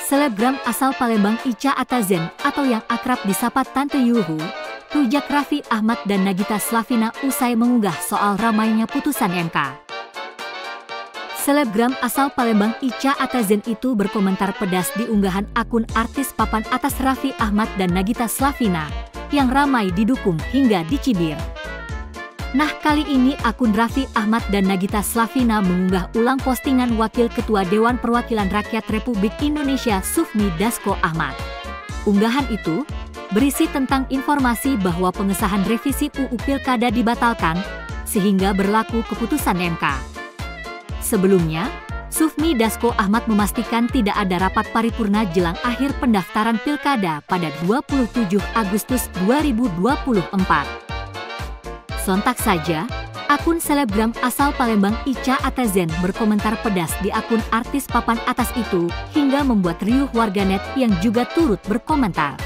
Selebgram asal Palembang Icha Atazen atau yang akrab disapa Tante Yuhu, rujak Raffi Ahmad dan Nagita Slavina usai mengunggah soal ramainya putusan MK. Selebgram asal Palembang Icha Atazen itu berkomentar pedas di unggahan akun artis papan atas Raffi Ahmad dan Nagita Slavina yang ramai didukung hingga dicibir. Nah, kali ini akun Raffi Ahmad dan Nagita Slavina mengunggah ulang postingan Wakil Ketua Dewan Perwakilan Rakyat Republik Indonesia Sufmi Dasko Ahmad. Unggahan itu berisi tentang informasi bahwa pengesahan revisi UU Pilkada dibatalkan sehingga berlaku keputusan MK. Sebelumnya, Sufmi Dasko Ahmad memastikan tidak ada rapat paripurna jelang akhir pendaftaran Pilkada pada 27 Agustus 2024. Sontak saja, akun selebgram asal Palembang Icha Atazen berkomentar pedas di akun artis papan atas itu hingga membuat riuh warganet yang juga turut berkomentar.